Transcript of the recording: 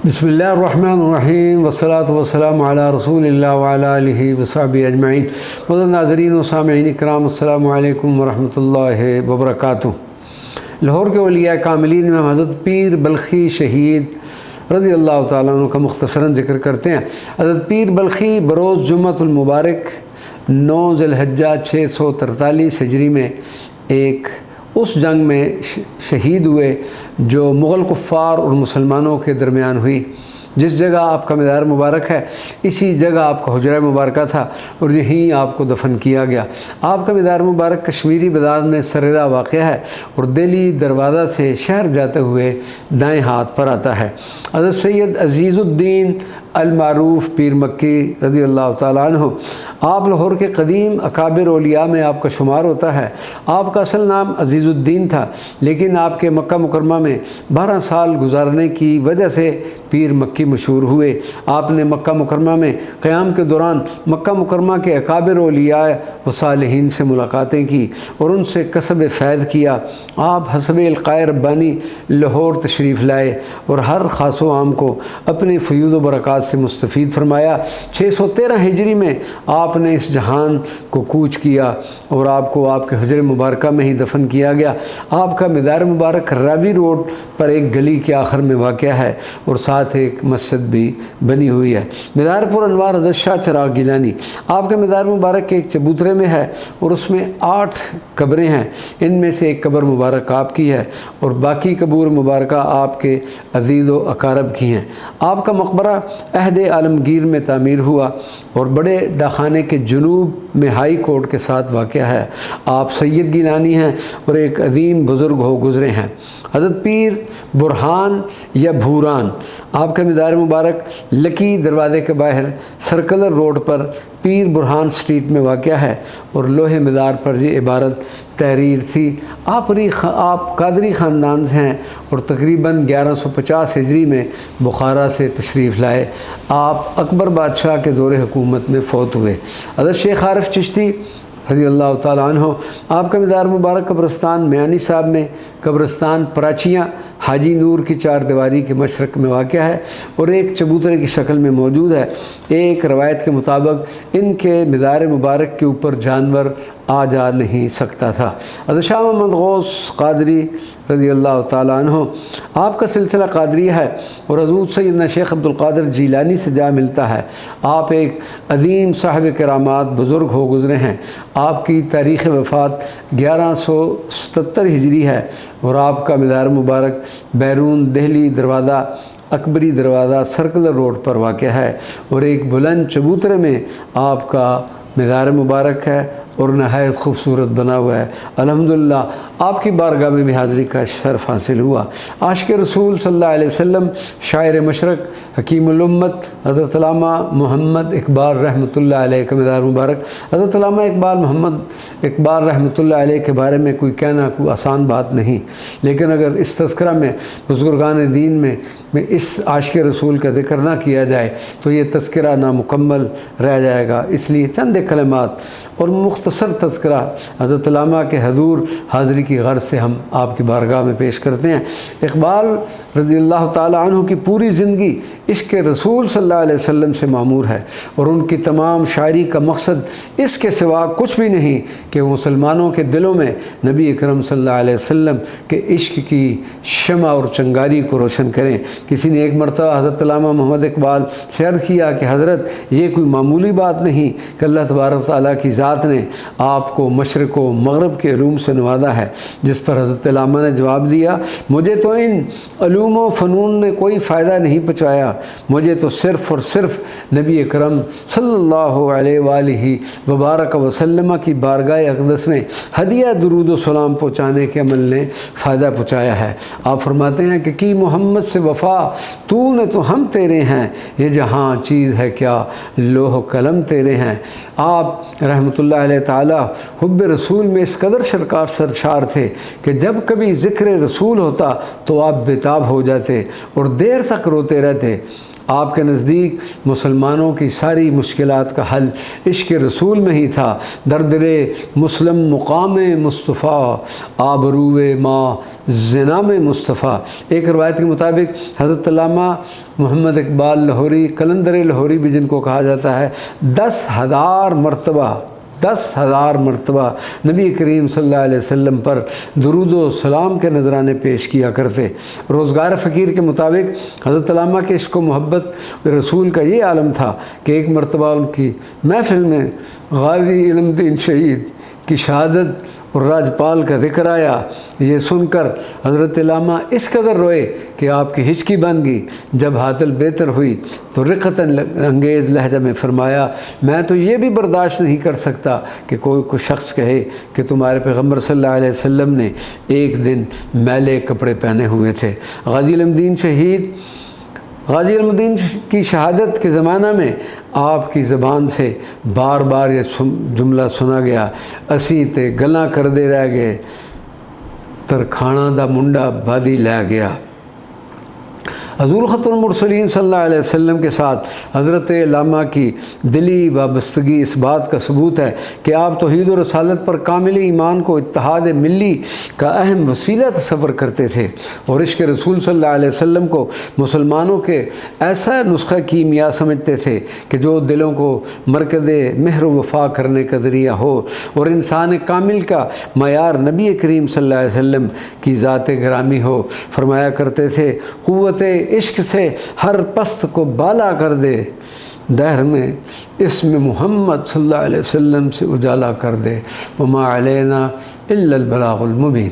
बिस्मिल्लाहिर्रहमानिर्रहीम वस्सलातु वस्सलामु अला रसूलिल्लाह व अला आलिहि व सहबिहि अजमईन। मुअज़्ज़ज़ नाज़रीन व सामिईन इकराम, अस्सलामु अलैकुम व रहमतुल्लाहि व बरकातुहू। लाहौर के औलिया कामिलीन में हज़रत पीर बल्खी शहीद रज़ी अल्लाह तआला अन्हु का मुख्तसरन ज़िक्र करते हैं। हज़रत पीर बल्खी बरोज़ जुम्मतुल मुबारक 9 ज़िलहज्जा 643 हिजरी में एक उस जंग में शहीद हुए जो मुग़ल कुफ़ार और मुसलमानों के दरमियान हुई। जिस जगह आपका मज़ार मुबारक है इसी जगह आपका हुजरा मुबारक था और यहीं आपको दफन किया गया। आपका मज़ार मुबारक कश्मीरी बाज़ार में सरेरा वाक़ है और दिल्ली दरवाज़ा से शहर जाते हुए दाएं हाथ पर आता है। हज़रत सैयद अज़ीज़ुद्दीन अल-मारूफ़ पीर मक्की रज़ी अल्लाह तआला अन्हु आप लाहौर के कदीम अकाबिर औलिया में आपका शुमार होता है। आपका असल नाम अज़ीज़ुद्दीन था, लेकिन आपके मक्का मुकरमा में 12 साल गुजारने की वजह से पीर मक्की मशहूर हुए। आपने मक्का मुकरमा में क़याम के दौरान मक्का मुकरमा के अकाबिर औलिया व सालिहीन से मुलाकातें की और उनसे कसब फ़ैज़ किया। आप हसब इल्क़ाए रब्बानी लाहौर तशरीफ़ लाए और हर ख़ास व आम को अपने फ़यूज़ व बरक़ात से मुस्तफ़ीद फरमाया। 613 हिजरी में आपने इस जहान को कूच किया और आपको आपके हुजरे मुबारक में ही दफन किया गया। आपका मज़ार मुबारक रावी रोड पर एक गली के आखिर में वाक़ है और साथ एक मस्जिद भी बनी हुई है। मज़ार पुर अनवार हज़रत शाह चिराग़ गिलानी आपके मज़ार मुबारक के एक चबूतरे में है और उसमें 8 कब्रें हैं। इनमें से एक कब्र मुबारक आपकी है और बाकी कबूर मुबारक आपके अज़ीज़ व अकारब की हैं। आपका मकबरा अहद आलमगीर में तामीर हुआ और बड़े डाखाने के जुनूब में हाई कोर्ट के साथ वाक़ है। आप सैयद गिलानी हैं और एक अजीम बुज़ुर्ग हो गुज़रे हैं। हज़रत पीर बुरहान या भूरान आपका मज़ार मुबारक लकी दरवाज़े के बाहर सर्कुलर रोड पर पीर बुरहान स्ट्रीट में वाक़ है और लोहे मज़ार पर ये इबारत तहरीर थी। आप कादरी ख़ानदान से हैं और तकरीबन 1150 हिजरी में बुखारा से तशरीफ़ लाए। आप अकबर बादशाह के दौरे हुकूमत में फ़ौत हुए। हज़रत शेख आरिफ चिश्ती रज़ी अल्लाह तआला अन्हु आपका मज़ार मुबारक कब्रस्तान मियानी साहब में कब्रस्तान प्राचियाँ हाजी नूर की 4 दीवारी के मशरक़ में वाक़ है और एक चबूतरे की शक्ल में मौजूद है। एक रवायत के मुताबिक इनके मज़ार मुबारक के ऊपर जानवर आ जा नहीं सकता था। हज़रत शाह मोहम्मद गौस क़ादरी रज़ी अल्लाह तआला अन्हु आपका सिलसिला क़ादरिया है और हज़रत सैयदना शेख अब्दुल क़ादिर जीलानी से जा मिलता है। आप एक अज़ीम साहिब करामात बुज़ुर्ग हो गुज़रे हैं। आपकी तारीख़ वफ़ात 1177 हिजरी है और आपका मज़ार मुबारक बैरून दिल्ली दरवाज़ा अकबरी दरवाज़ा सर्कुलर रोड पर वाक़ है और एक बुलंद चबूतरे में आपका मज़ार मुबारक है और नहायत खूबसूरत बना हुआ है। अल्हम्दुलिल्लाह आपकी बारगाह में भी हाज़िरी का शर्फ़ हासिल हुआ। आशिक़ रसूल सल्लल्लाहु अलैहि वसल्लम शायर मशरक़ हकीमुल उम्मत हज़रत अल्लामा मोहम्मद इक़बाल रहमतुल्लाह अलैह का मज़ार मुबारक। हज़रत अल्लामा इक़बाल मोहम्मद इक़बाल रहमतुल्लाह अलैह के बारे में कोई कहना कोई आसान बात नहीं, लेकिन अगर इस तज़किरा में बुज़ुर्गान दीन में इस आशिक़ रसूल का ज़िक्र ना किया जाए तो ये तज़किरा नामुकम्मल रह जाएगा। इसलिए चंद कलमात और मुख्तसर तज़किरा हज़रत अल्लामा के हज़ूर हाज़िरी की गर्ज़ से हम आपकी बारगाह में पेश करते हैं। इक़बाल रज़ी अल्लाह तआला अन्हु की पूरी ज़िंदगी इश्क़ रसूल सल्लल्लाहु अलैहि वसल्लम से मामूर है और उनकी तमाम शायरी का मकसद इसके सिवा कुछ भी नहीं कि मुसलमानों के दिलों में नबी अकरम सल्लल्लाहु अलैहि वसल्लम के इश्क़ की शमा और चंगारी को रोशन करें। किसी ने एक मरतबा हज़रत अल्लामा मोहम्मद इक़बाल से अर्ज़ किया कि हज़रत ये कोई मामूली बात नहीं कि अल्लाह तबारक व तआला की ज़ात ने आपको मशरिक़ व मग़रिब के उलूम से नवाजा है। जिस पर हज़रत अल्लामा ने जवाब दिया, मुझे तो इन उलूम व फ़नून ने कोई फ़ायदा नहीं पहुँचाया, मुझे तो सिर्फ़ और सिर्फ़ नबी अकरम सल्लल्लाहु अलैहि वबारक वसल्लम की बारगाह अक़दस में हदिया दुरूद व सलाम पहुँचाने के अमल ने फ़ायदा पहुँचाया है। आप फरमाते हैं कि मोहम्मद से वफ़ा तूने तो हम तेरे हैं, ये जहाँ चीज़ है क्या लोह कलम तेरे हैं। आप रहमतुल्लाह अलैहि ताला हुब्ब रसूल में इस कदर सरशार थे कि जब कभी ज़िक्र रसूल होता तो आप बेताब हो जाते और देर तक रोते रहते। آپ کے نزدیک مسلمانوں کی ساری مشکلات کا حل عشق رسول میں ہی تھا۔ دردر مسلم مقام مصطفیٰ، آبروئے ماں زنام مصطفیٰ۔ ایک روایت کے مطابق حضرت علامہ محمد اقبال لاہوری، قلندر لاہوری بھی جن کو کہا جاتا ہے، 10,000 مرتبہ نبی کریم صلی اللہ علیہ وسلم پر درود و سلام کے نذرانے پیش کیا کرتے۔ روزگار فقیر کے مطابق حضرت علامہ کے عشق و محبت رسول کا یہ عالم تھا کہ ایک مرتبہ ان کی محفل میں غازی علم الدین شہید کی شہادت اور راجپال کا ذکر آیا۔ یہ سن کر حضرت علامہ اس قدر روئے کہ آپ کی ہچکی بن گئی۔ جب حالت بہتر ہوئی تو رقت انگیز لہجہ میں فرمایا، میں تو یہ بھی برداشت نہیں کر سکتا کہ کوئی شخص کہے کہ تمہارے پیغمبر صلی اللہ علیہ وسلم نے ایک دن میلے کپڑے پہنے ہوئے تھے۔ غازی علم الدین کی شہادت کے زمانہ میں آپ کی زبان سے بار بار یہ جملہ سنا گیا، اسی تے گلاں کردے رہ گئے، ترکھانا دا منڈا بادی لے گیا۔ حضور ختم المرسلین صلی اللہ علیہ وسلم کے ساتھ حضرت علامہ کی دلی وابستگی اس بات کا ثبوت ہے کہ آپ توحید و رسالت پر کامل ایمان کو اتحاد ملی کا اہم وسیلہ تصور کرتے تھے اور عشق رسول صلی اللہ علیہ وسلم کو مسلمانوں کے ایسا نسخہ کیمیا سمجھتے تھے کہ جو دلوں کو مرکز مہر و وفا کرنے کا ذریعہ ہو اور انسان کامل کا معیار نبی کریم صلی اللہ علیہ وسلم کی ذات گرامی ہو۔ فرمایا کرتے تھے، قوت عشق سے ہر پست کو بالا کر دے، دہر میں اسم محمد صلی اللہ علیہ وسلم سے اجالا کر دے، وما علینا الا البلاغ المبین۔